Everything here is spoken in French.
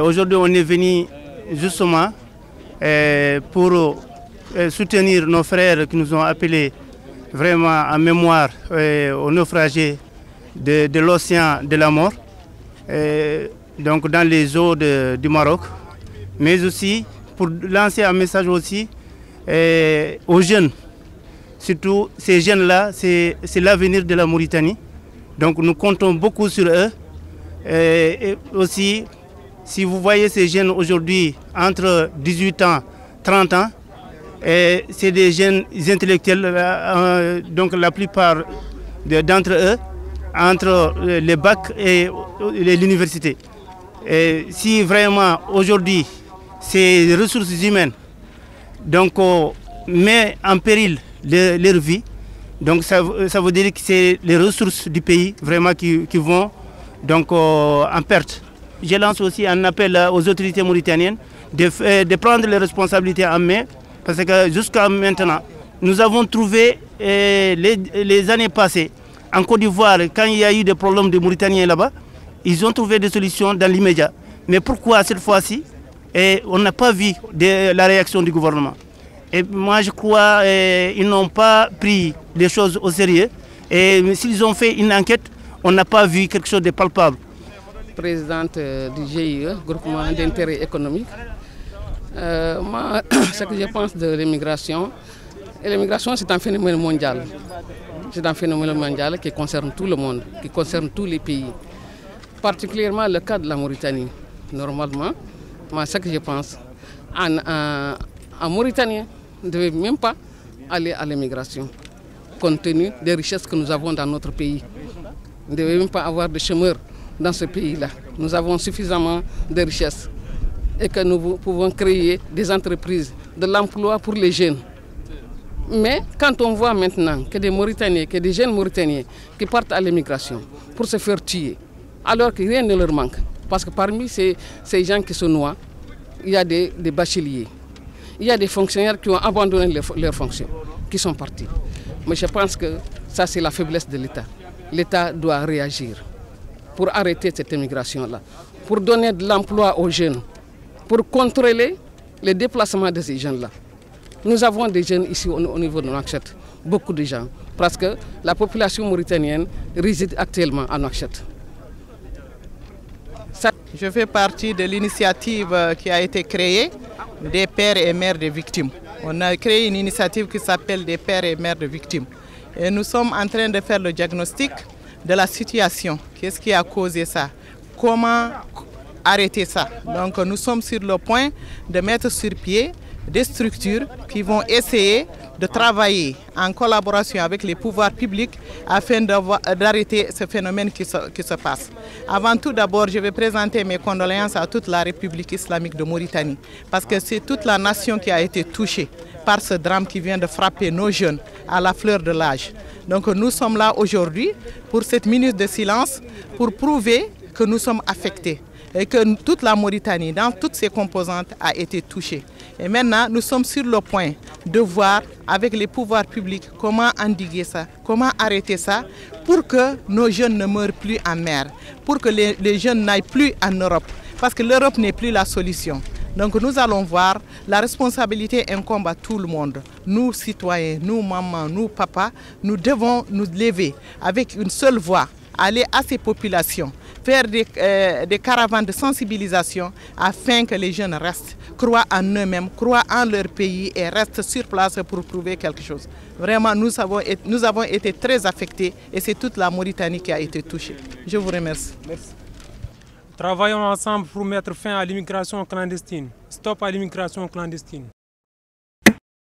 Aujourd'hui, on est venu justement pour soutenir nos frères qui nous ont appelés vraiment en mémoire aux naufragés de l'océan de la mort, donc dans les eaux du Maroc, mais aussi pour lancer un message aussi aux jeunes. Surtout ces jeunes-là, c'est l'avenir de la Mauritanie. Donc nous comptons beaucoup sur eux. Et aussi, si vous voyez ces jeunes aujourd'hui entre 18 ans et 30 ans, c'est des jeunes intellectuels, donc la plupart d'entre eux, entre les bacs et l'université. Si vraiment aujourd'hui ces ressources humaines donc, met en péril leur vie, donc ça veut dire que c'est les ressources du pays vraiment qui vont donc, en perte. Je lance aussi un appel aux autorités mauritaniennes de prendre les responsabilités en main, parce que jusqu'à maintenant, nous avons trouvé les années passées, en Côte d'Ivoire, quand il y a eu des problèmes de Mauritaniens là-bas, ils ont trouvé des solutions dans l'immédiat. Mais pourquoi cette fois-ci, on n'a pas vu la réaction du gouvernement? Et moi, je crois qu'ils n'ont pas pris les choses au sérieux. Et s'ils ont fait une enquête, on n'a pas vu quelque chose de palpable. Présidente du GIE, groupement d'intérêt économique. Moi, ce que je pense de l'immigration, c'est un phénomène mondial. C'est un phénomène mondial qui concerne tout le monde, qui concerne tous les pays. Particulièrement le cas de la Mauritanie. Normalement, moi, ce que je pense, un Mauritanien ne devait même pas aller à l'immigration, compte tenu des richesses que nous avons dans notre pays. Nous ne devons même pas avoir de chômeurs dans ce pays-là. Nous avons suffisamment de richesses et que nous pouvons créer des entreprises, de l'emploi pour les jeunes. Mais quand on voit maintenant que des Mauritaniens, que des jeunes Mauritaniens qui partent à l'immigration pour se faire tuer, alors que rien ne leur manque, parce que parmi ces gens qui se noient, il y a des bacheliers, il y a des fonctionnaires qui ont abandonné leurs fonctions, qui sont partis. Mais je pense que ça, c'est la faiblesse de l'État. L'État doit réagir pour arrêter cette immigration-là, pour donner de l'emploi aux jeunes, pour contrôler les déplacements de ces jeunes-là. Nous avons des jeunes ici au niveau de Nouakchott, beaucoup de gens, parce que la population mauritanienne réside actuellement à Nouakchott. Je fais partie de l'initiative qui a été créée des pères et mères de victimes. On a créé une initiative qui s'appelle des pères et mères de victimes. Et nous sommes en train de faire le diagnostic de la situation. Qu'est-ce qui a causé ça? Comment arrêter ça? Donc nous sommes sur le point de mettre sur pied des structures qui vont essayer de travailler en collaboration avec les pouvoirs publics afin d'arrêter ce phénomène qui se passe. Avant tout d'abord, je vais présenter mes condoléances à toute la République islamique de Mauritanie parce que c'est toute la nation qui a été touchée par ce drame qui vient de frapper nos jeunes à la fleur de l'âge. Donc nous sommes là aujourd'hui pour cette minute de silence pour prouver que nous sommes affectés et que toute la Mauritanie, dans toutes ses composantes, a été touchée. Et maintenant, nous sommes sur le point de voir avec les pouvoirs publics comment endiguer ça, comment arrêter ça pour que nos jeunes ne meurent plus en mer, pour que les jeunes n'aillent plus en Europe, parce que l'Europe n'est plus la solution. Donc nous allons voir, la responsabilité incombe à tout le monde. Nous, citoyens, nous, mamans, nous, papas, nous devons nous lever avec une seule voix, aller à ces populations, faire des caravanes de sensibilisation afin que les jeunes restent, croient en eux-mêmes, croient en leur pays et restent sur place pour prouver quelque chose. Vraiment, nous avons été très affectés et c'est toute la Mauritanie qui a été touchée. Je vous remercie. Merci. Travaillons ensemble pour mettre fin à l'immigration clandestine. Stop à l'immigration clandestine.